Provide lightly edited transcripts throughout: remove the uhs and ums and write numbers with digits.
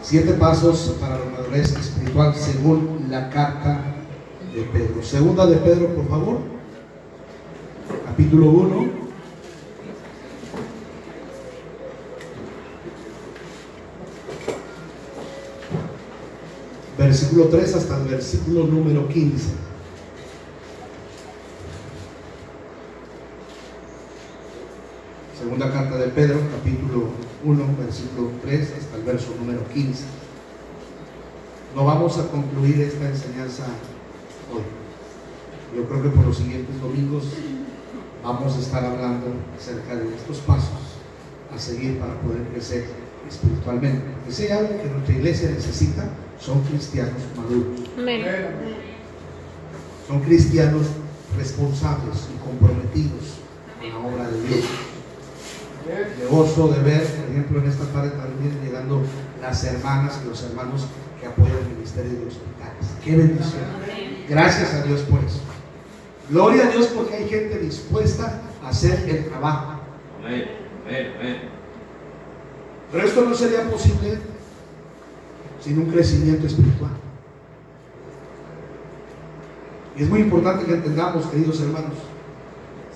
7 pasos para la madurez espiritual según la carta de Pedro. Segunda de Pedro, por favor, capítulo 1, versículo 3 hasta el versículo número 15. Segunda carta de Pedro, capítulo 1, versículo 3 hasta el verso número 15. No vamos a concluir esta enseñanza hoy. Yo creo que por los siguientes domingos vamos a estar hablando acerca de estos pasos a seguir para poder crecer espiritualmente. Porque si hay algo que nuestra iglesia necesita, son cristianos maduros. Son cristianos responsables y comprometidos con la obra de Dios. Me gozo de ver, por ejemplo, en esta tarde también llegando las hermanas y los hermanos que apoyan el ministerio de hospitales. ¡Qué bendición! Gracias a Dios por eso. Gloria a Dios porque hay gente dispuesta a hacer el trabajo. Pero esto no sería posible sin un crecimiento espiritual. Y es muy importante que entendamos, queridos hermanos,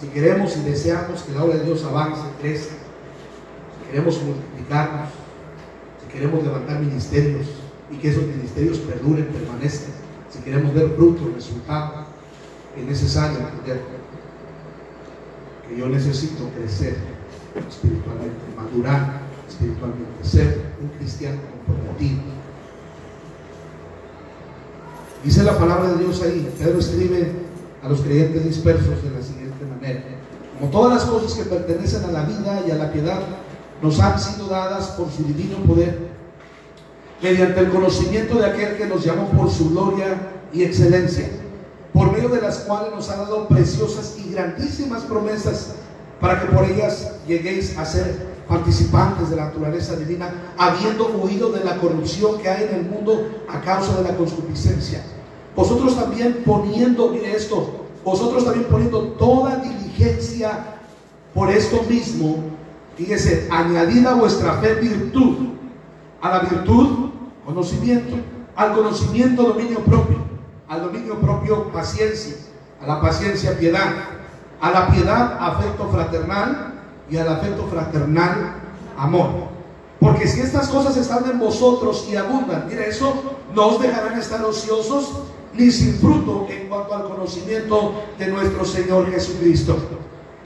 si queremos y deseamos que la obra de Dios avance, crezca, si queremos multiplicarnos, si queremos levantar ministerios y que esos ministerios perduren, permanezcan, si queremos ver frutos, resultados, es necesario entender que yo necesito crecer espiritualmente, madurar espiritualmente, ser un cristiano comprometido. Dice la palabra de Dios ahí, Pedro escribe a los creyentes dispersos de la siguiente manera: como todas las cosas que pertenecen a la vida y a la piedad nos han sido dadas por su divino poder, mediante el conocimiento de aquel que nos llamó por su gloria y excelencia, por medio de las cuales nos ha dado preciosas y grandísimas promesas, para que por ellas lleguéis a ser participantes de la naturaleza divina, habiendo huido de la corrupción que hay en el mundo a causa de la concupiscencia. Vosotros también poniendo, mire esto, vosotros también poniendo toda diligencia por esto mismo, fíjese, añadid a vuestra fe virtud, a la virtud conocimiento, al conocimiento dominio propio, al dominio propio paciencia, a la paciencia piedad, a la piedad afecto fraternal, y al afecto fraternal amor. Porque si estas cosas están en vosotros y abundan, mira, eso no os dejarán estar ociosos ni sin fruto en cuanto al conocimiento de nuestro Señor Jesucristo.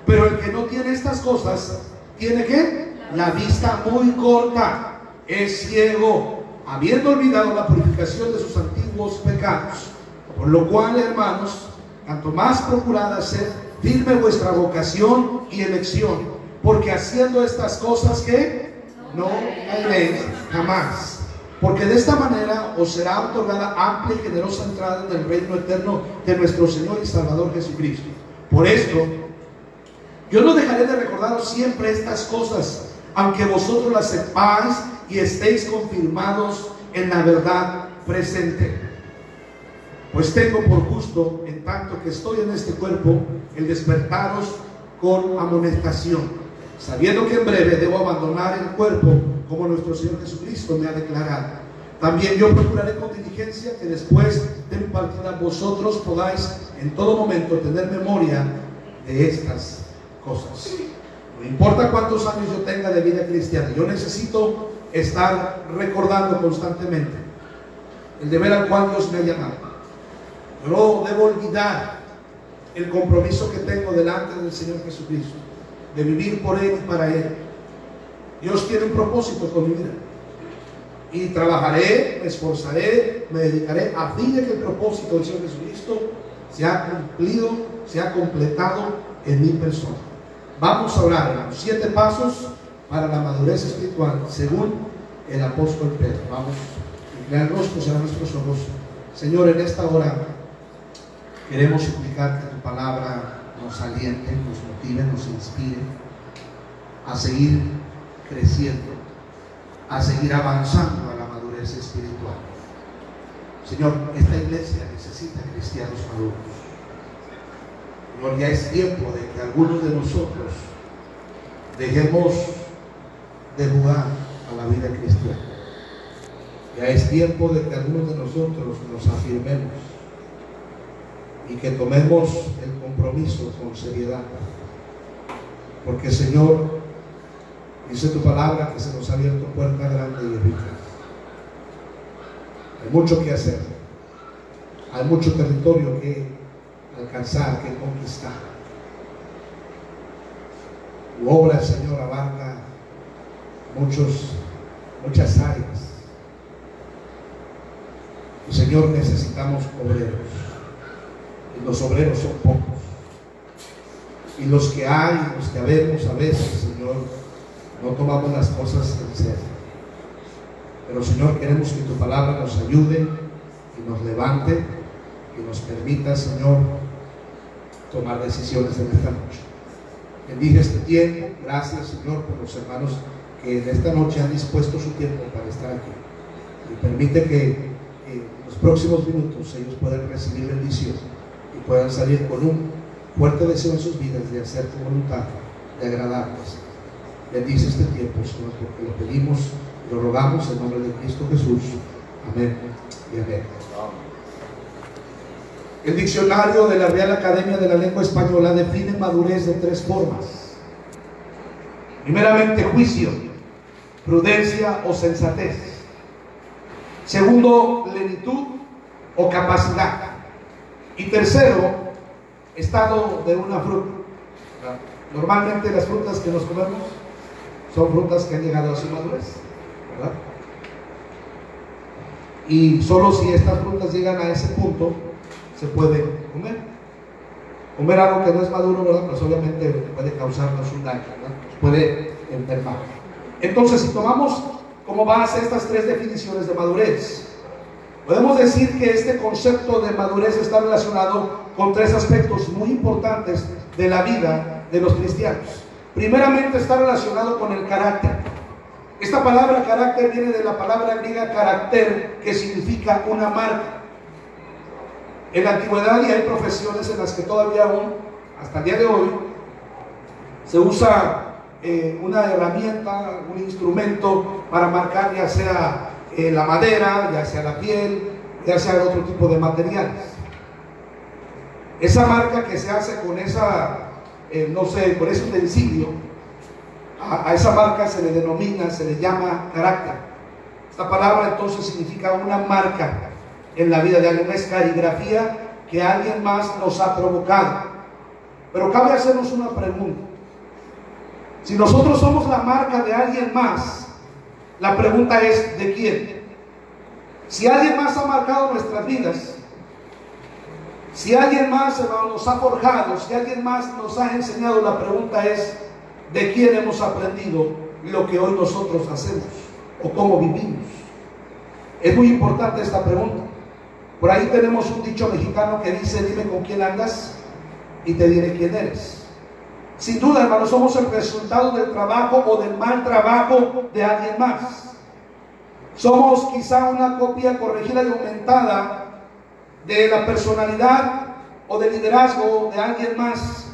Pero el que no tiene estas cosas tiene ¿qué? La vista muy corta, es ciego, habiendo olvidado la purificación de sus antiguos pecados. Por lo cual, hermanos, tanto más procurad hacer firme vuestra vocación y elección, porque haciendo estas cosas que no caeréis jamás, porque de esta manera os será otorgada amplia y generosa entrada en el reino eterno de nuestro Señor y Salvador Jesucristo. Por esto yo no dejaré de recordaros siempre estas cosas, aunque vosotros las sepáis y estéis confirmados en la verdad presente. Pues tengo por justo, en tanto que estoy en este cuerpo, el despertaros con amonestación, sabiendo que en breve debo abandonar el cuerpo, como nuestro Señor Jesucristo me ha declarado. También yo procuraré con diligencia que después de mi partida vosotros podáis en todo momento tener memoria de estas cosas. No importa cuántos años yo tenga de vida cristiana, yo necesito estar recordando constantemente el deber al cual Dios me ha llamado. Yo no debo olvidar el compromiso que tengo delante del Señor Jesucristo, de vivir por Él y para Él. Dios tiene un propósito con mi vida, y trabajaré, me esforzaré, me dedicaré a fin de que el propósito del Señor Jesucristo sea cumplido, sea completado en mi persona. Vamos a orar, hermanos. 7 pasos para la madurez espiritual según el apóstol Pedro. Vamos a inclinar el rostro, cerrar nuestros ojos. Señor, en esta hora queremos suplicar que tu palabra nos aliente, nos motive, nos inspire a seguir creciendo, a seguir avanzando a la madurez espiritual. Señor, esta iglesia necesita cristianos maduros. Señor, ya es tiempo de que algunos de nosotros dejemos de jugar a la vida cristiana. Ya es tiempo de que algunos de nosotros nos afirmemos y que tomemos el compromiso con seriedad. Porque, Señor, dice tu palabra que se nos ha abierto puerta grande y rica. Hay mucho que hacer. Hay mucho territorio que alcanzar, que conquistar. Tu obra, Señor, abarca muchas áreas. Y, Señor, necesitamos obreros. Y los obreros son pocos. Y los que hay, los que habemos a veces, Señor, no tomamos las cosas en serio. Pero, Señor, queremos que tu palabra nos ayude y nos levante y nos permita, Señor, tomar decisiones en esta noche. Bendiga este tiempo. Gracias, Señor, por los hermanos que en esta noche han dispuesto su tiempo para estar aquí. Y permite que en los próximos minutos ellos puedan recibir bendición y puedan salir con un fuerte deseo en sus vidas de hacer tu voluntad, de agradarles. Bendice este tiempo, Señor, porque lo pedimos y lo rogamos en nombre de Cristo Jesús. Amén y amén. El diccionario de la Real Academia de la Lengua Española define madurez de 3 formas. Primeramente, juicio, prudencia o sensatez. Segundo, plenitud o capacidad. Y tercero, estado de una fruta. Normalmente las frutas que nos comemos son frutas que han llegado a su madurez, ¿verdad? Y solo si estas frutas llegan a ese punto se puede comer. Comer algo que no es maduro, ¿verdad? Pues obviamente puede causarnos un daño, ¿verdad? Nos puede enfermar. Entonces, si tomamos como base estas 3 definiciones de madurez, podemos decir que este concepto de madurez está relacionado con 3 aspectos muy importantes de la vida de los cristianos. Primeramente, está relacionado con el carácter. Esta palabra carácter viene de la palabra griega carácter, que significa una marca. En la antigüedad, y hay profesiones en las que todavía aún, hasta el día de hoy, se usa una herramienta, un instrumento para marcar ya sea la madera, ya sea la piel, ya sea otro tipo de materiales. Esa marca que se hace con esa, con ese utensilio, a esa marca se le denomina, se le llama carácter. Esta palabra entonces significa una marca en la vida de alguien, una caligrafía que alguien más nos ha provocado. Pero cabe hacernos una pregunta. Si nosotros somos la marca de alguien más, la pregunta es: ¿de quién? Si alguien más ha marcado nuestras vidas, si alguien más nos ha forjado, si alguien más nos ha enseñado, la pregunta es: ¿de quién hemos aprendido lo que hoy nosotros hacemos o cómo vivimos? Es muy importante esta pregunta. Por ahí tenemos un dicho mexicano que dice: dime con quién andas y te diré quién eres. Sin duda, hermanos, somos el resultado del trabajo o del mal trabajo de alguien más. Somos quizá una copia corregida y aumentada de la personalidad o del liderazgo de alguien más.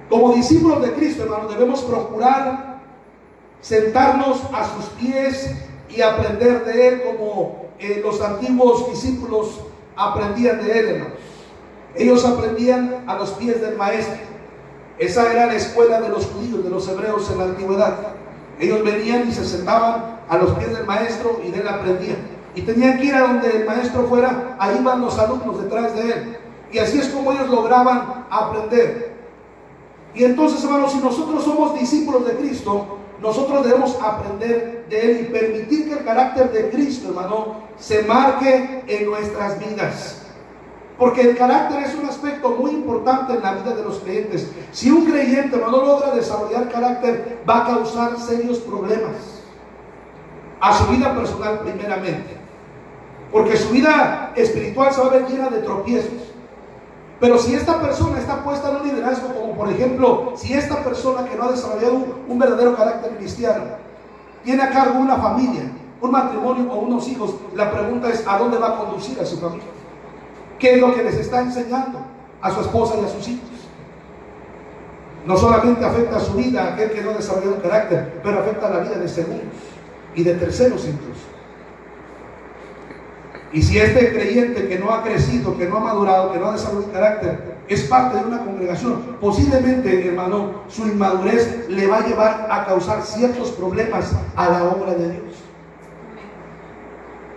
Como discípulos de Cristo, hermanos, debemos procurar sentarnos a sus pies y aprender de Él como los antiguos discípulos aprendían de Él, hermanos. Ellos aprendían a los pies del Maestro. Esa era la escuela de los judíos, de los hebreos en la antigüedad. Ellos venían y se sentaban a los pies del Maestro y de Él aprendían. Y tenían que ir a donde el Maestro fuera, ahí van los alumnos detrás de Él. Y así es como ellos lograban aprender. Y entonces, hermanos, si nosotros somos discípulos de Cristo, nosotros debemos aprender de Él y permitir que el carácter de Cristo, hermano, se marque en nuestras vidas. Porque el carácter es un aspecto muy importante en la vida de los creyentes. Si un creyente no logra desarrollar carácter, va a causar serios problemas a su vida personal primeramente, porque su vida espiritual se va a ver llena de tropiezos. Pero si esta persona está puesta en un liderazgo, como por ejemplo, si esta persona que no ha desarrollado un verdadero carácter cristiano tiene a cargo una familia, un matrimonio o unos hijos, la pregunta es: ¿a dónde va a conducir a su familia? ¿Qué es lo que les está enseñando a su esposa y a sus hijos? No solamente afecta a su vida, a aquel que no desarrolló un carácter, pero afecta a la vida de segundos y de terceros incluso. Y si este creyente que no ha crecido, que no ha madurado, que no ha desarrollado carácter, es parte de una congregación, posiblemente, hermano, su inmadurez le va a llevar a causar ciertos problemas a la obra de Dios.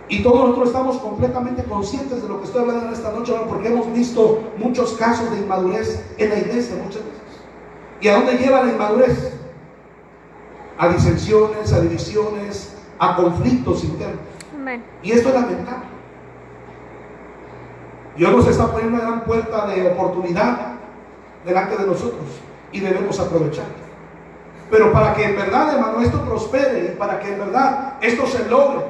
Y todos nosotros estamos completamente conscientes de lo que estoy hablando en esta noche, porque hemos visto muchos casos de inmadurez en la iglesia muchas veces. ¿Y a dónde lleva la inmadurez? A disensiones, a divisiones, a conflictos internos. Amén. Y esto es lamentable. Dios nos está poniendo una gran puerta de oportunidad delante de nosotros y debemos aprovechar. Pero para que en verdad, hermano, esto prospere y para que en verdad esto se logre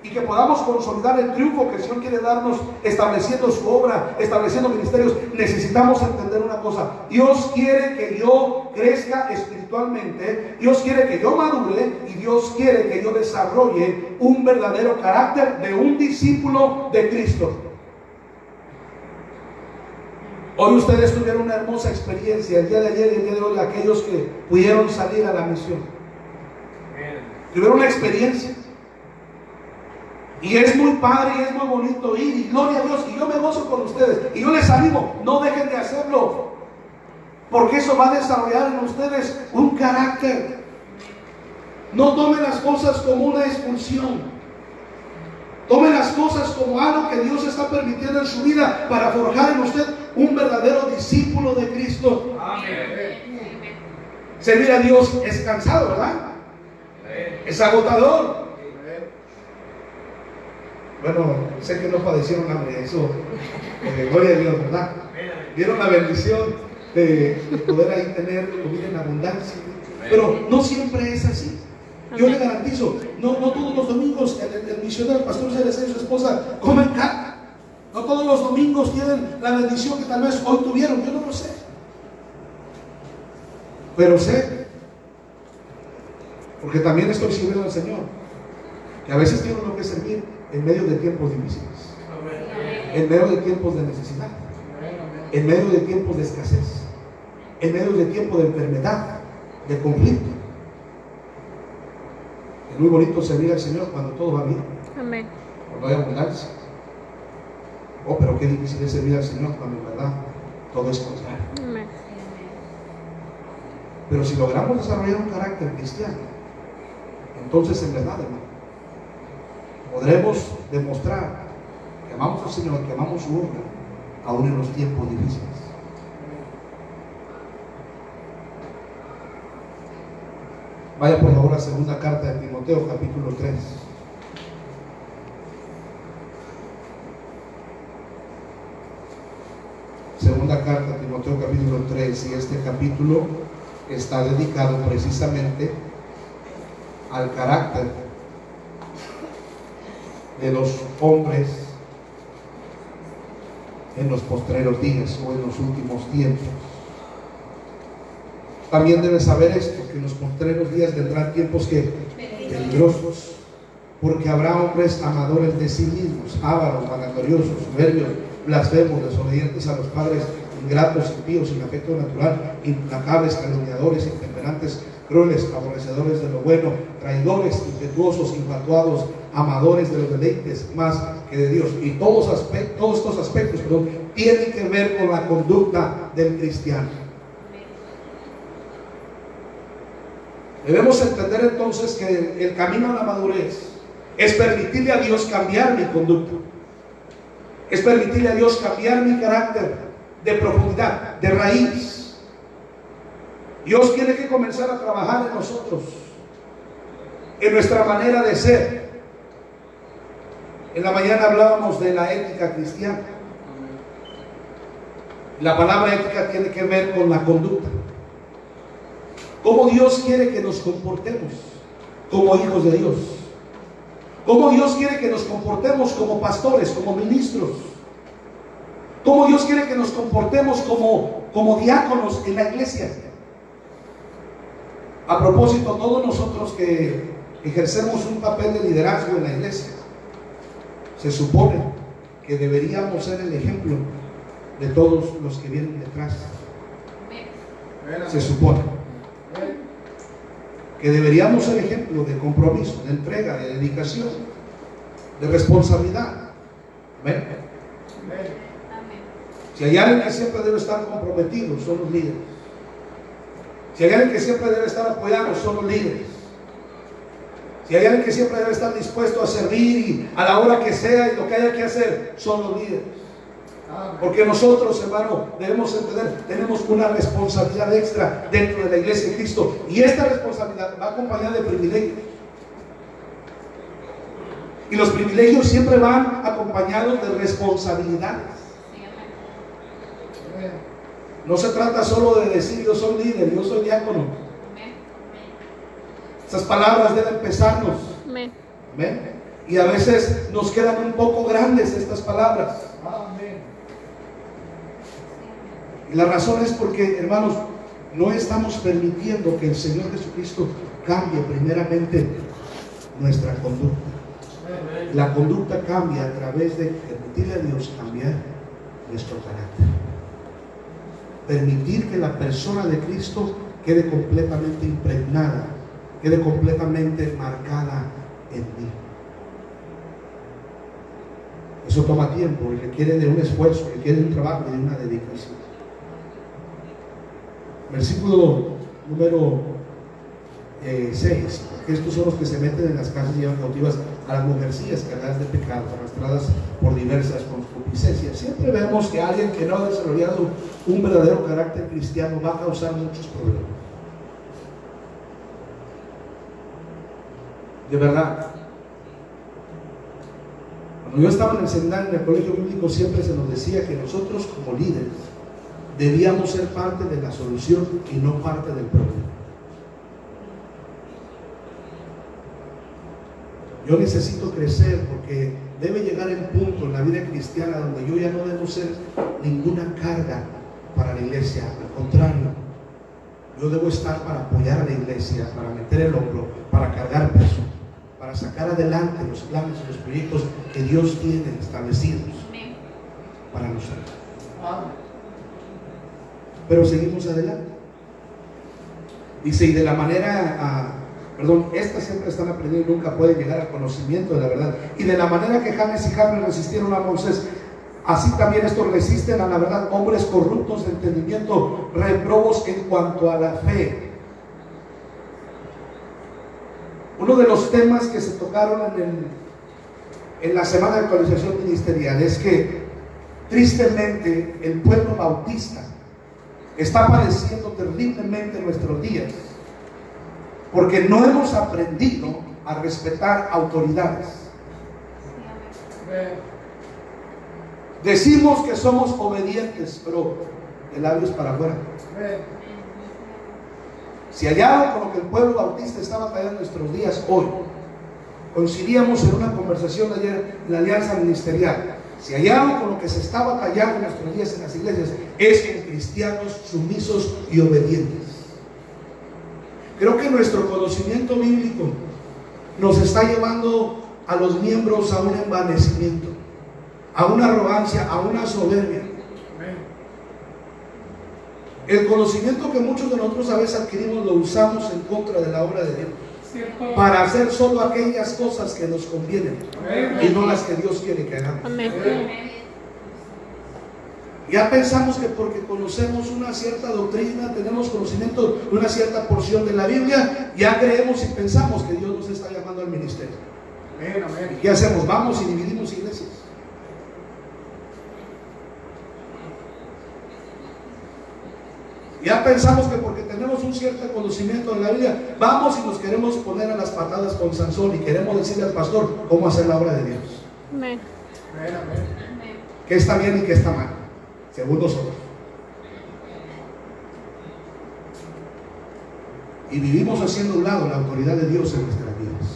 y que podamos consolidar el triunfo que el Señor quiere darnos estableciendo su obra, estableciendo ministerios, necesitamos entender una cosa: Dios quiere que yo crezca espiritualmente, Dios quiere que yo madure y Dios quiere que yo desarrolle un verdadero carácter de un discípulo de Cristo. Hoy ustedes tuvieron una hermosa experiencia, el día de ayer y el día de hoy, aquellos que pudieron salir a la misión. Tuvieron una experiencia. Y es muy padre y es muy bonito ir, y gloria a Dios, y yo me gozo con ustedes, y yo les animo, no dejen de hacerlo, porque eso va a desarrollar en ustedes un carácter. No tomen las cosas como una expulsión, tomen las cosas como algo que Dios está permitiendo en su vida para forjar en usted un verdadero discípulo de Cristo. Amén. Servir a Dios es cansado, ¿verdad? Es agotador. Bueno, sé que no padecieron hambre, eso, gloria a Dios, ¿verdad? Vieron la bendición de poder ahí tener comida en abundancia, pero no siempre es así. Yo le garantizo, no todos los domingos el misionero, el pastor Cerecé y su esposa comen carne. No todos los domingos tienen la bendición que tal vez hoy tuvieron, yo no lo sé. Pero sé, porque también estoy sirviendo al Señor, que a veces tiene uno que servir en medio de tiempos difíciles, en medio de tiempos de necesidad, en medio de tiempos de escasez, en medio de tiempos de enfermedad, de conflicto. Es muy bonito servir al Señor cuando todo va bien, amén, cuando hay abundancia. Oh, pero qué difícil es servir al Señor cuando en verdad todo es contrario. Amén. Pero si logramos desarrollar un carácter cristiano, entonces en verdad, hermano, podremos demostrar que amamos al Señor, que amamos su obra, aún en los tiempos difíciles. Vaya por favor a segunda carta de Timoteo, capítulo 3. Segunda carta de Timoteo, capítulo 3, y este capítulo está dedicado precisamente al carácter de los hombres en los postreros días o en los últimos tiempos. También debes saber esto, que en los postreros días vendrán tiempos que peligrosos, porque habrá hombres amadores de sí mismos, ávaros, vanagloriosos, soberbios, blasfemos, desobedientes a los padres, ingratos, impíos, sin afecto natural, implacables, calumniadores, intemperantes, crueles, aborrecedores de lo bueno, traidores, impetuosos, infatuados, amadores de los deleites más que de Dios. Y todos estos aspectos tienen que ver con la conducta del cristiano. Debemos entender entonces que el camino a la madurez es permitirle a Dios cambiar mi conducta, es permitirle a Dios cambiar mi carácter de profundidad, de raíz. Dios tiene que comenzar a trabajar en nosotros, en nuestra manera de ser. En la mañana hablábamos de la ética cristiana. La palabra ética tiene que ver con la conducta. Cómo Dios quiere que nos comportemos como hijos de Dios. Cómo Dios quiere que nos comportemos como pastores, como ministros. Cómo Dios quiere que nos comportemos como diáconos en la iglesia. A propósito, todos nosotros que ejercemos un papel de liderazgo en la iglesia, se supone que deberíamos ser el ejemplo de todos los que vienen detrás. Se supone que deberíamos ser ejemplo de compromiso, de entrega, de dedicación, de responsabilidad. Amén. Si hay alguien que siempre debe estar comprometido, son los líderes. Si hay alguien que siempre debe estar apoyando, son los líderes. Si hay alguien que siempre debe estar dispuesto a servir y a la hora que sea y lo que haya que hacer, son los líderes. Porque nosotros, hermano, debemos entender, tenemos una responsabilidad extra dentro de la iglesia de Cristo, y esta responsabilidad va acompañada de privilegios, y los privilegios siempre van acompañados de responsabilidades. No se trata solo de decir yo soy líder, yo soy diácono. Esas palabras deben pesarnos. Amén. Y a veces nos quedan un poco grandes estas palabras. Amén. Y la razón es porque, hermanos, no estamos permitiendo que el Señor Jesucristo cambie primeramente nuestra conducta. La conducta cambia a través de permitirle a Dios cambiar nuestro carácter. Permitir que la persona de Cristo quede completamente impregnada, quede completamente marcada en mí. Eso toma tiempo y requiere de un esfuerzo, requiere de un trabajo y de una dedicación. Versículo número 6, porque estos son los que se meten en las casas y llevan cautivas a las mujercillas cargadas de pecado, arrastradas por diversas concupiscencias. Siempre vemos que alguien que no ha desarrollado un verdadero carácter cristiano va a causar muchos problemas. De verdad. Cuando yo estaba en el seminario, en el colegio bíblico, siempre se nos decía que nosotros como líderes debíamos ser parte de la solución y no parte del problema. Yo necesito crecer porque debe llegar el punto en la vida cristiana donde yo ya no debo ser ninguna carga para la iglesia. Al contrario, yo debo estar para apoyar a la iglesia, para meter el hombro, para cargar peso, para sacar adelante los planes y los proyectos que Dios tiene establecidos para nosotros. Pero seguimos adelante. Dice, y de la manera, estas siempre están aprendiendo y nunca pueden llegar al conocimiento de la verdad. Y de la manera que Janes y Jambres resistieron a Moisés, así también estos resisten a la verdad, hombres corruptos de entendimiento, reprobos en cuanto a la fe. Uno de los temas que se tocaron en la semana de actualización ministerial es que tristemente el pueblo bautista está padeciendo terriblemente en nuestros días porque no hemos aprendido a respetar autoridades. Decimos que somos obedientes, pero de labios para afuera. Si allá con lo que el pueblo bautista está batallando en nuestros días hoy, coincidíamos en una conversación ayer en la alianza ministerial. Si allá con lo que se está batallando en nuestros días en las iglesias es con cristianos sumisos y obedientes. Creo que nuestro conocimiento bíblico nos está llevando a los miembros a un envanecimiento, a una arrogancia, a una soberbia. El conocimiento que muchos de nosotros a veces adquirimos lo usamos en contra de la obra de Dios, para hacer solo aquellas cosas que nos convienen y no las que Dios quiere que hagamos. Ya pensamos que porque conocemos una cierta doctrina, tenemos conocimiento de una cierta porción de la Biblia, ya creemos y pensamos que Dios nos está llamando al ministerio. ¿Y qué hacemos? Vamos y dividimos iglesias. Ya pensamos que porque tenemos un cierto conocimiento de la Biblia, vamos y nos queremos poner a las patadas con Sansón y queremos decirle al pastor cómo hacer la obra de Dios. Amén. ¿Qué está bien y qué está mal? Según nosotros. Y vivimos haciendo a un lado la autoridad de Dios en nuestras vidas.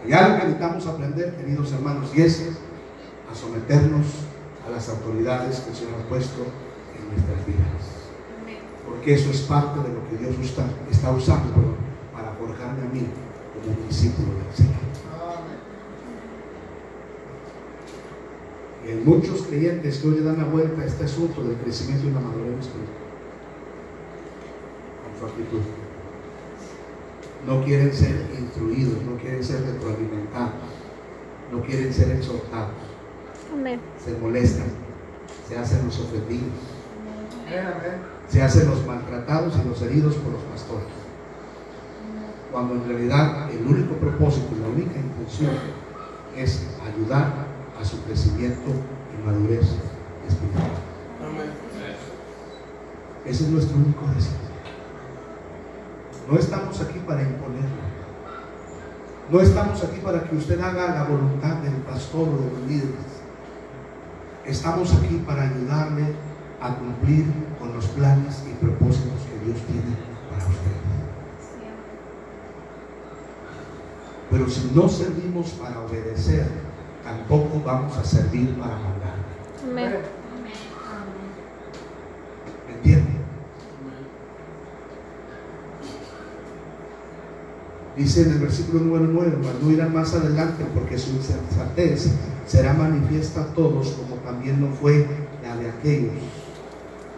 Y algo que necesitamos aprender, queridos hermanos, y es a someternos a las autoridades que el Señor ha puesto en nuestras vidas, porque eso es parte de lo que Dios está usando para forjarme a mí como un discípulo del Señor. Y hay muchos creyentes que hoy le dan la vuelta a este asunto del crecimiento y la madurez espiritual con su actitud. No quieren ser instruidos, no quieren ser retroalimentados. no quieren ser exhortados. Amén. Se molestan, se hacen los ofendidos, se hacen los maltratados y los heridos por los pastores, cuando en realidad el único propósito y la única intención es ayudar a su crecimiento y madurez espiritual. Ese es nuestro único deseo. No estamos aquí para imponerlo. No estamos aquí para que usted haga la voluntad del pastor o de los líderes. Estamos aquí para ayudarle a cumplir con los planes y propósitos que Dios tiene para usted. Pero si no servimos para obedecer, tampoco vamos a servir para mandar. Amén. ¿Me entiende? Dice en el versículo número 9: mas no irán más adelante, porque su insensatez será manifiesta a todos, como también no fue la de aquellos.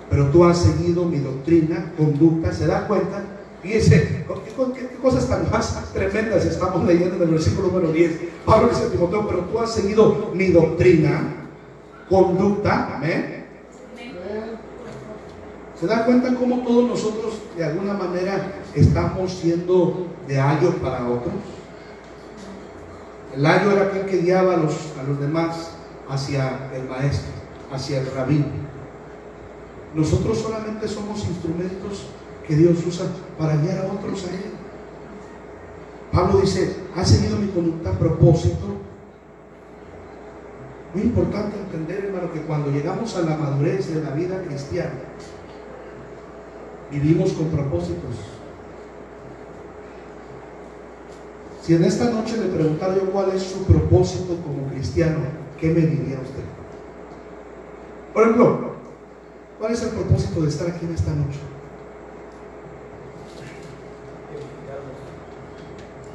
Pero tú has seguido mi doctrina, conducta. ¿Se da cuenta? Fíjese, ¿qué cosas tan más tremendas estamos leyendo en el versículo número 10? Pablo dice a Timoteo: pero tú has seguido mi doctrina, conducta. Amén. ¿Se da cuenta cómo todos nosotros de alguna manera estamos siendo de ayo para otros? El ayo era aquel que guiaba a los demás hacia el maestro, hacia el rabino. Nosotros solamente somos instrumentos que Dios usa para guiar a otros a Él. Pablo dice: ha seguido mi conducta a propósito. Muy importante entender, hermano, que cuando llegamos a la madurez de la vida cristiana, vivimos con propósitos. Si en esta noche le preguntara yo cuál es su propósito como cristiano, ¿qué me diría usted? Por ejemplo, ¿cuál es el propósito de estar aquí en esta noche?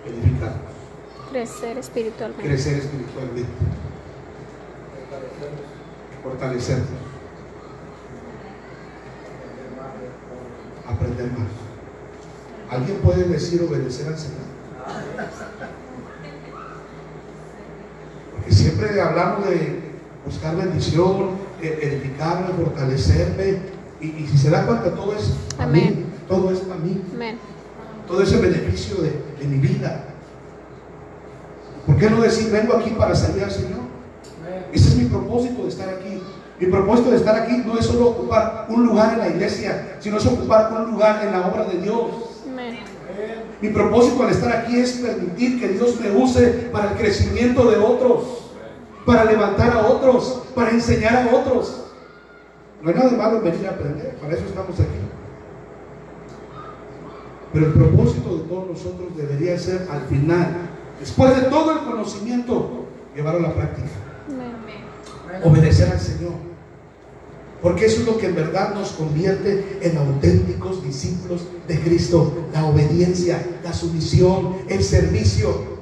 Edificarnos. Crecer espiritualmente. Crecer espiritualmente. Fortalecernos. Aprender más. ¿Alguien puede decir obedecer al Señor? Porque siempre hablamos de buscar bendición, edificarme, fortalecerme, y si se da cuenta, todo es para mí, todo es para mí. Amén. Todo ese beneficio de mi vida. ¿Por qué no decir: vengo aquí para servir al Señor? Ese es mi propósito de estar aquí. Mi propósito de estar aquí no es solo ocupar un lugar en la iglesia, sino es ocupar un lugar en la obra de Dios. Amén. Mi propósito al estar aquí es permitir que Dios me use para el crecimiento de otros, para levantar a otros, para enseñar a otros. No hay nada de malo en venir a aprender, para eso estamos aquí. Pero el propósito de todos nosotros debería ser, al final, después de todo el conocimiento, llevarlo a la práctica. Obedecer al Señor, porque eso es lo que en verdad nos convierte en auténticos discípulos de Cristo. La obediencia, la sumisión, el servicio.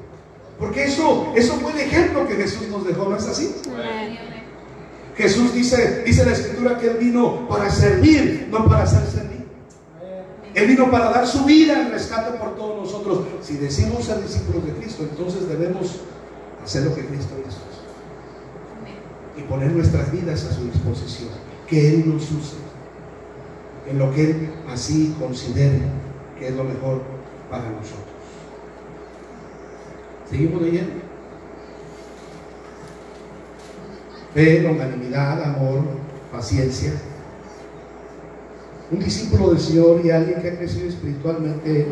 Porque eso fue el ejemplo que Jesús nos dejó, ¿no es así? Amén. Jesús dice la Escritura que Él vino para servir, no para ser servido. Él vino para dar su vida en rescate por todos nosotros. Si decimos ser discípulos de Cristo, entonces debemos hacer lo que Cristo hizo y poner nuestras vidas a su disposición, que Él nos use en lo que Él así considere que es lo mejor para nosotros. Seguimos leyendo. Fe, longanimidad, amor, paciencia. Un discípulo del Señor y alguien que ha crecido espiritualmente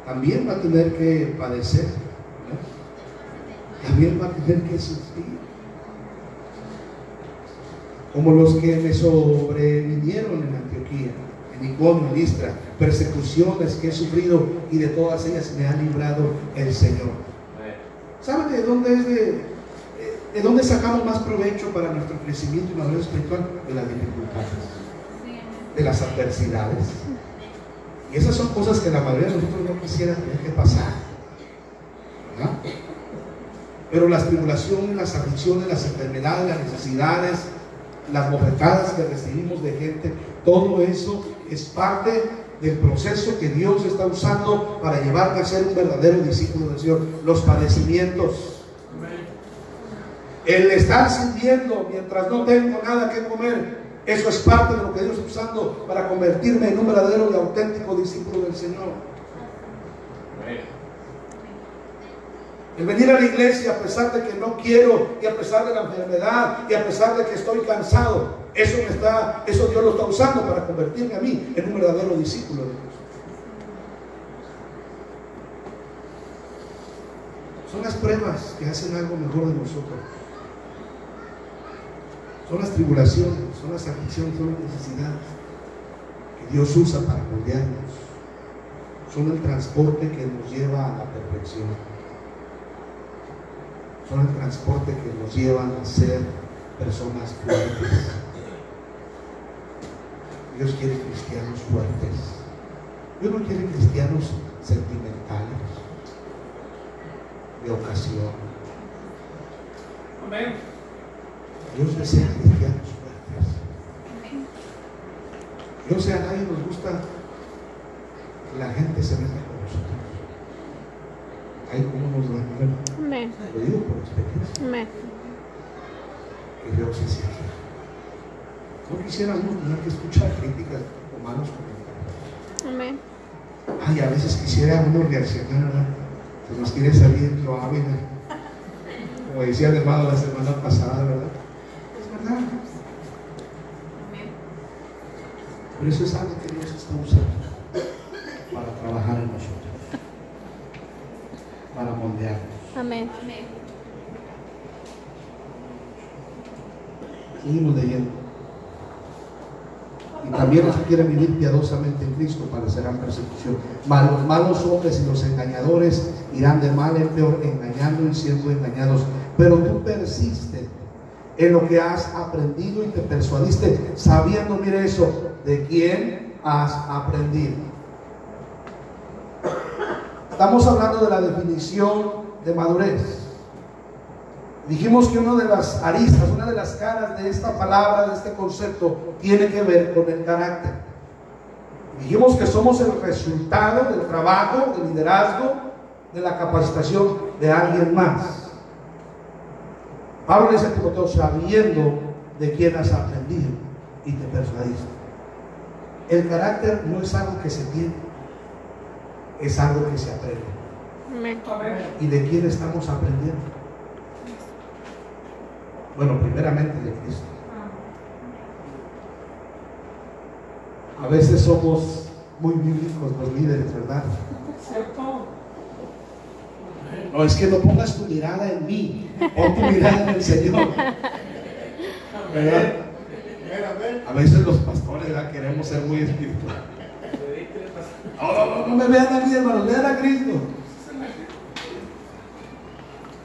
también va a tener que padecer, ¿no? También va a tener que sufrir, como los que me sobrevinieron en Antioquía, en Iconio, en Listra, persecuciones que he sufrido, y de todas ellas me ha librado el Señor. ¿Saben de dónde sacamos más provecho para nuestro crecimiento y madurez espiritual? De las dificultades, de las adversidades. Y esas son cosas que la mayoría de nosotros no quisiera tener que pasar, ¿verdad? Pero las tribulaciones, las aflicciones, las enfermedades, las necesidades, las bofetadas que recibimos de gente, todo eso es parte del proceso que Dios está usando para llevarme a ser un verdadero discípulo del Señor. Los padecimientos. El estar sirviendo mientras no tengo nada que comer, eso es parte de lo que Dios está usando para convertirme en un verdadero y auténtico discípulo del Señor. El venir a la iglesia a pesar de que no quiero, y a pesar de la enfermedad, y a pesar de que estoy cansado, eso Dios lo está usando para convertirme a mí en un verdadero discípulo de Dios. Son las pruebas que hacen algo mejor de nosotros. Son las tribulaciones, son las aflicciones, son las necesidades que Dios usa para moldearnos. Son el transporte que nos lleva a la perfección. Son el transporte que nos llevan a ser personas fuertes. Dios quiere cristianos fuertes. Dios no quiere cristianos sentimentales, de ocasión. Amén. Dios desea cristianos fuertes. Dios, a nadie nos gusta que la gente se meta con nosotros. Ay, cómo nos van a ver. Amén. Lo digo por experiencia. Amén. Que Dios se siente. No quisiéramos tener que escuchar críticas o malos comentarios. Amén. Ay, a veces quisiera uno reaccionar, ¿verdad? Se nos quiere salir lo hábil. Como decía el hermano la semana pasada, ¿verdad? Es verdad. Pero eso es algo que Dios está usando para trabajar en nosotros, para moldearnos. Amén. Seguimos leyendo. Y también los que quieren vivir piadosamente en Cristo padecerán persecución. Mas los malos hombres y los engañadores irán de mal en peor, engañando y siendo engañados. Pero tú persiste en lo que has aprendido y te persuadiste, sabiendo, mire eso, de quién has aprendido. Estamos hablando de la definición de madurez. Dijimos que una de las aristas, una de las caras de esta palabra, de este concepto, tiene que ver con el carácter. Dijimos que somos el resultado del trabajo, del liderazgo, de la capacitación de alguien más. Pablo dice a Timoteo, sabiendo de quién has aprendido y te persuadiste. El carácter no es algo que se tiene, es algo que se aprende. Amén. ¿Y de quién estamos aprendiendo? Bueno, primeramente de Cristo. A veces somos muy bíblicos los líderes, ¿verdad? ¿Cierto? No, es que no pongas tu mirada en mí, pon tu mirada en el Señor. ¿Verdad? A veces los pastores, ¿verdad?, queremos ser muy espirituales. No me vean a mí, hermanos, vean a Cristo.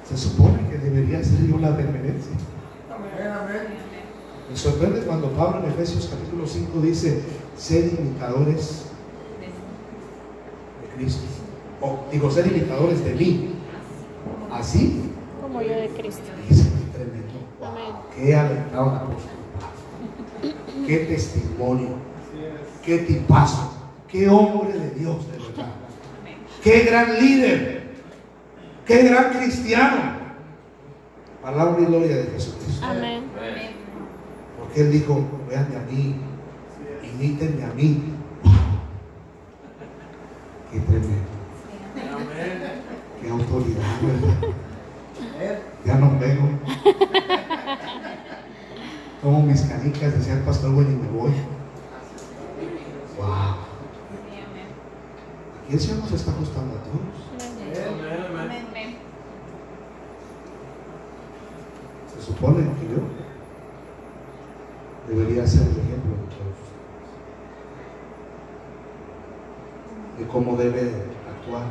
Se supone que debería ser yo la referencia. Me sorprende cuando Pablo en Efesios capítulo 5 dice: sed imitadores de Cristo. O digo, sed imitadores de mí. Así Como yo de Cristo. dice, qué tremendo. Amén. Qué alentado el apóstol Pablo. Qué testimonio. Qué tipazo. Qué hombre de Dios, de verdad. Qué gran líder. Qué gran cristiano. Palabra y gloria de Jesucristo. Amén. Porque Él dijo: véanme a mí, imítenme a mí. Qué tremendo. Qué autoridad, ¿verdad? Ya no pego. Tomo mis canicas, decía el pastor, bueno, y me voy. Wow. Aquí el Señor nos está ajustando a todos. Se supone que yo debería ser el ejemplo de todos de cómo debe actuar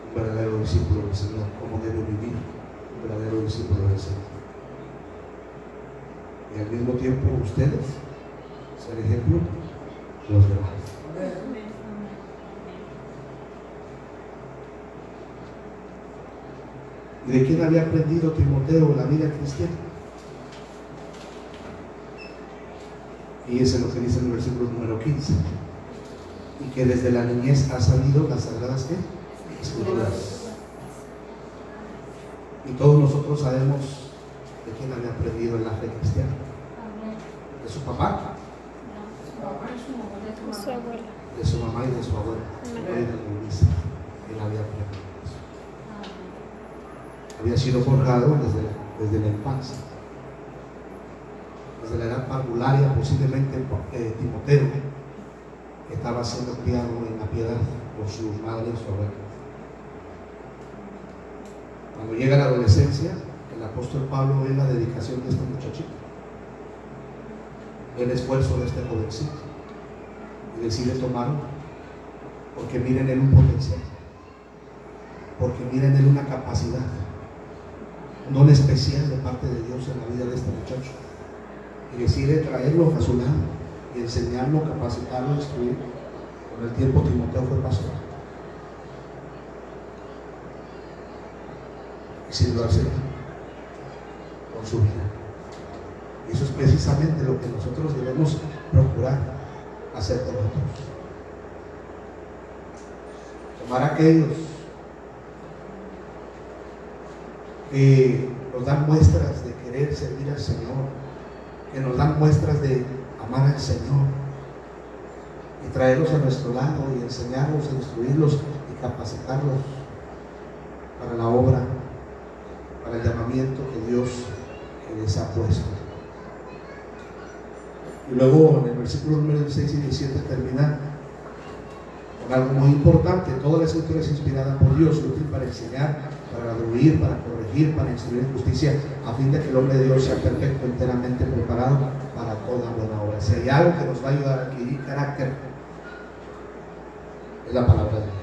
un verdadero discípulo del Señor, cómo debe vivir un verdadero discípulo del Señor. Y al mismo tiempo ustedes ser ejemplo de los demás. ¿Y de quién había aprendido Timoteo la vida cristiana? Y eso es lo que dice en el versículo número 15. Y que desde la niñez ha salido las sagradas, ¿qué?, Escrituras. Y todos nosotros sabemos de quién había aprendido en la fe cristiana. De su papá, De su abuela. de su mamá y de su abuela. Y de Luisa. Él había aprendido eso. Había sido forjado desde la infancia. Desde la edad parvularia, posiblemente Timoteo, que estaba siendo criado en la piedad por su madre y su abuela. Cuando llega la adolescencia, el apóstol Pablo ve la dedicación de este muchachito, el esfuerzo de este jovencito, y decide tomarlo, porque mira en él un potencial, porque mira en él una capacidad, un don especial de parte de Dios en la vida de este muchacho, y decide traerlo a su lado y enseñarlo, capacitarlo, instruirlo. Con el tiempo Timoteo fue pastor, y sirvió al Señor con su vida. Y eso es precisamente lo que nosotros debemos procurar hacer con nosotros. Tomar a aquellos que nos dan muestras de querer servir al Señor, que nos dan muestras de amar al Señor, y traerlos a nuestro lado y enseñarlos, instruirlos y capacitarlos para la obra, para el llamamiento que Dios les ha puesto. Y luego en el versículo número 16 y 17 termina con algo muy importante. Toda la escritura es inspirada por Dios, útil para enseñar, para redarguir, para corregir, para instruir en justicia, a fin de que el hombre de Dios sea perfecto, enteramente preparado para toda buena obra. Si hay algo que nos va a ayudar a adquirir carácter, es la palabra de Dios.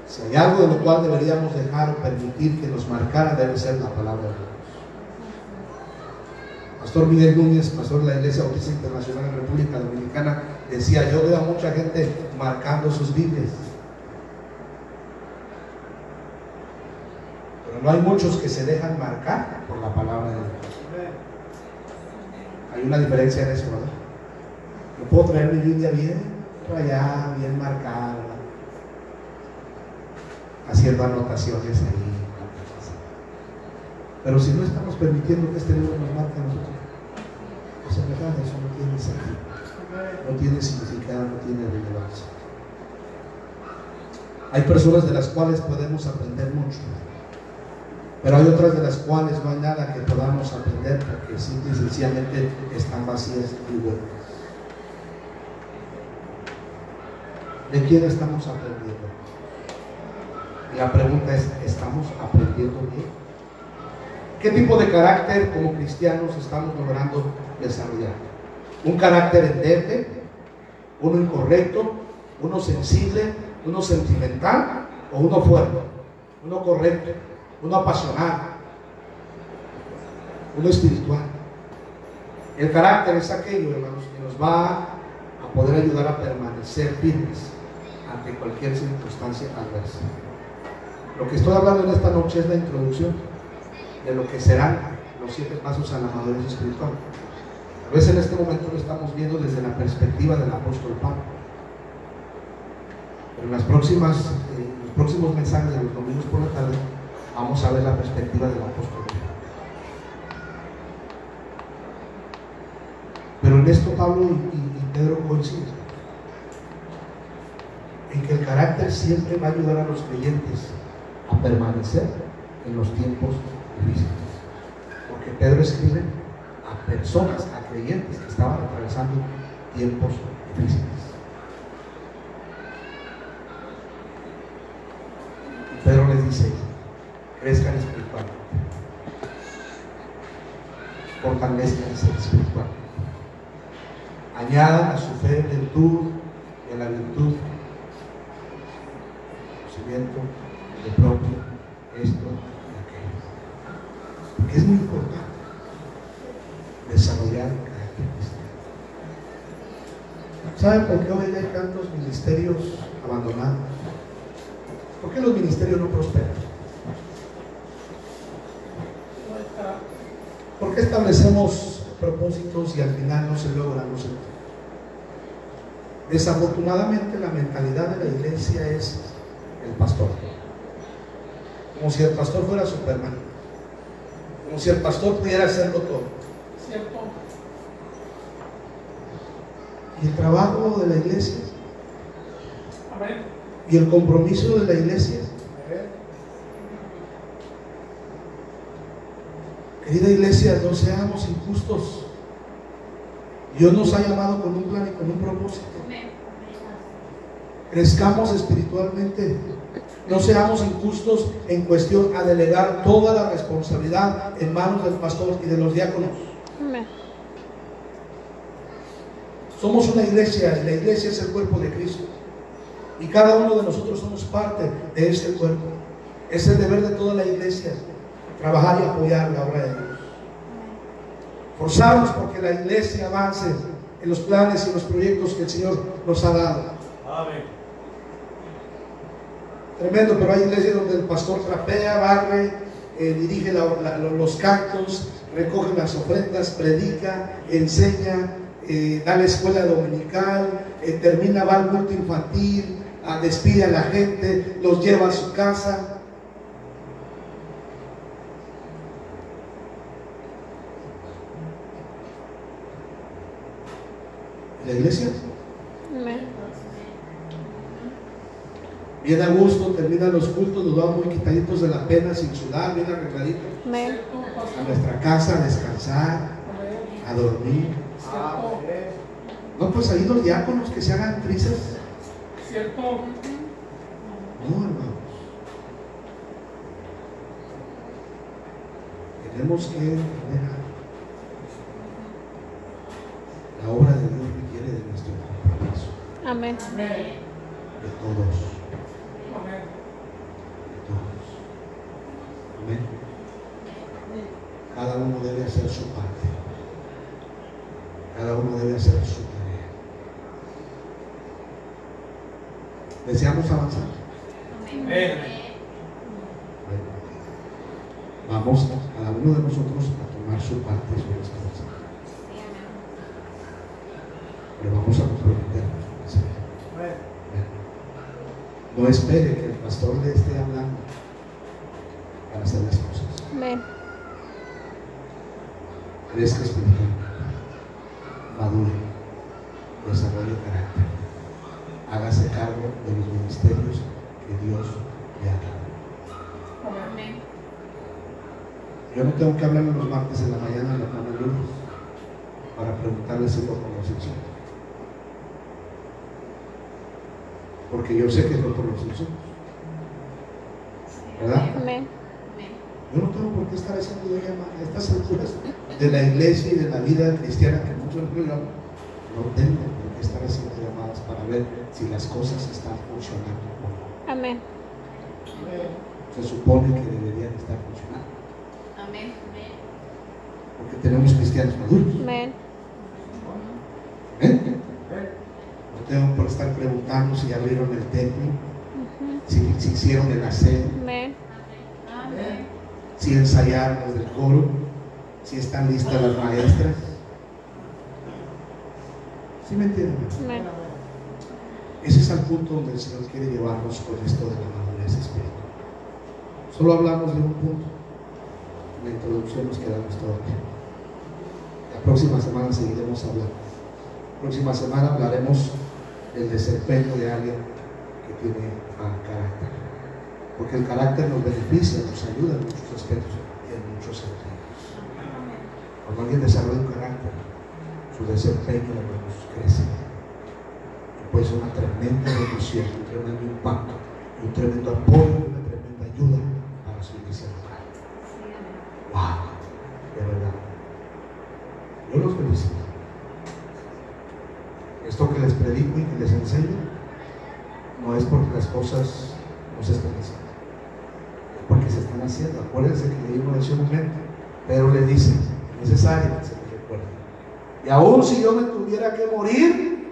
Si hay algo de lo cual deberíamos dejar o permitir que nos marcara, debe ser la palabra de Dios. Pastor Miguel Núñez, pastor de la Iglesia Bautista Internacional en República Dominicana, decía: yo veo a mucha gente marcando sus Biblias, pero no hay muchos que se dejan marcar por la palabra de Dios. Hay una diferencia en eso, ¿verdad? Yo puedo traer mi Biblia bien rayada, bien marcada, haciendo anotaciones ahí, pero si no estamos permitiendo que este libro nos marque a nosotros, pues en verdad eso no tiene sentido, no tiene significado, no tiene relevancia. Hay personas de las cuales podemos aprender mucho, pero hay otras de las cuales no hay nada que podamos aprender, porque simple y sencillamente están vacías y huecas. ¿De quién estamos aprendiendo? Y la pregunta es: ¿estamos aprendiendo bien? ¿Qué tipo de carácter como cristianos estamos logrando desarrollar? ¿Un carácter endeble? ¿Uno incorrecto? ¿Uno sensible? ¿Uno sentimental? ¿O uno fuerte? ¿Uno correcto? ¿Uno apasionado? ¿Uno espiritual? El carácter es aquello, hermanos, que nos va a poder ayudar a permanecer firmes ante cualquier circunstancia adversa. Lo que estoy hablando en esta noche es la introducción de lo que serán los 7 pasos a la madurez espiritual. A veces en este momento lo estamos viendo desde la perspectiva del apóstol Pablo, pero en los próximos mensajes de los domingos por la tarde vamos a ver la perspectiva del apóstol Pablo. Pero en esto Pablo y Pedro coinciden en que el carácter siempre va a ayudar a los creyentes a permanecer en los tiempos difíciles, porque Pedro escribe a personas, a creyentes que estaban atravesando tiempos difíciles. Y Pedro les dice: crezcan espiritualmente, fortalezcanse espiritualmente, añadan a su fe virtud, y a la virtud conocimiento, de propio, esto y aquello. Porque es muy importante desarrollar el carácter cristiano. ¿Saben por qué hoy hay tantos ministerios abandonados? ¿Por qué los ministerios no prosperan? ¿Por qué establecemos propósitos y al final no se logran los objetivos? Desafortunadamente la mentalidad de la iglesia es el pastor. Como si el pastor fuera Superman. Como si el pastor pudiera hacerlo todo. Cierto. Y el trabajo de la iglesia. Amén. Y el compromiso de la iglesia. Querida iglesia, no seamos injustos. Dios nos ha llamado con un plan y con un propósito. Crezcamos espiritualmente. No seamos injustos en cuestión a delegar toda la responsabilidad en manos del pastor y de los diáconos. Amén. Somos una iglesia y la iglesia es el cuerpo de Cristo. Y cada uno de nosotros somos parte de este cuerpo. Es el deber de toda la iglesia trabajar y apoyar la obra de Dios. Forzarnos porque la iglesia avance en los planes y los proyectos que el Señor nos ha dado. Amén. Tremendo, pero hay iglesias donde el pastor trapea, barre, dirige los cantos, recoge las ofrendas, predica, enseña, da la escuela dominical, termina, va al culto infantil, despide a la gente, los lleva a su casa. ¿La iglesia? Amén. Bien a gusto, terminan los cultos, nos vamos muy quitaditos de la pena, sin sudar, bien arregladitos. Amén. A nuestra casa a descansar, a dormir. No, pues ahí los diáconos que se hagan trizas. Cierto. No, hermanos. Tenemos que dejar. La obra de Dios requiere de nuestro compromiso. Amén. De todos. Amén. De todos. Amén. Cada uno debe hacer su parte. Cada uno debe hacer su tarea. ¿Deseamos avanzar? Amén. Bueno, vamos cada uno de nosotros a tomar su parte sobre esta cosa. Pero vamos a comprometernos con esa idea. No espere que el pastor le esté hablando para hacer las cosas. Amén. Crezca espiritualmente, madure, desarrolle carácter, hágase cargo de los ministerios que Dios le ha dado. Amén. Yo no tengo que hablarle los martes en la mañana a la hermana Lourdes para preguntarle si lo conoce, porque yo sé que no por los hijos, ¿verdad? Amén. Yo no tengo por qué estar haciendo de ella a estas alturas de la iglesia y de la vida cristiana que muchos programas. No tengo por qué estar haciendo llamadas para ver si las cosas están funcionando o no. Amén. Se supone que deberían estar funcionando. Amén. Porque tenemos cristianos maduros. Amén. ¿Eh? No tengo por estar preguntando si ya abrieron el templo, si hicieron el aseo, Amén. si ensayaron los del coro, si están listas las maestras. ¿Sí me entienden? Amén. Ese es el punto donde el Señor quiere llevarnos con esto de la madurez espiritual. Solo hablamos de un punto. En la introducción nos quedamos todavía. La próxima semana seguiremos hablando. La próxima semana hablaremos del desempeño de alguien que tiene carácter. Porque el carácter nos beneficia, nos ayuda en muchos aspectos y en muchos sentidos. Cuando alguien desarrolla un carácter, su desempeño, hermanos, crece. Y puede ser una tremenda bendición, un tremendo impacto, un tremendo apoyo, una tremenda ayuda para su iglesia local. ¡Wow! De verdad. Yo los felicito. Esto que les predico y que les enseño no es porque las cosas no se están haciendo, es porque se están haciendo. Acuérdense que leímos hace un momento, Pedro le dice: es necesario que se me recuerde. Y aún si yo me tuviera que morir,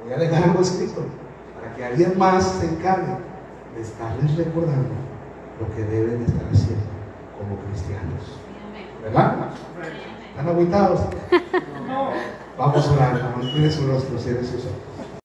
voy a dejar algo escrito para que alguien más se encargue de estarles recordando lo que deben estar haciendo como cristianos. ¿Verdad? ¿Están agüitados? No. Vamos a orar, hermano. Tiene su rostro, cierre sus ojos.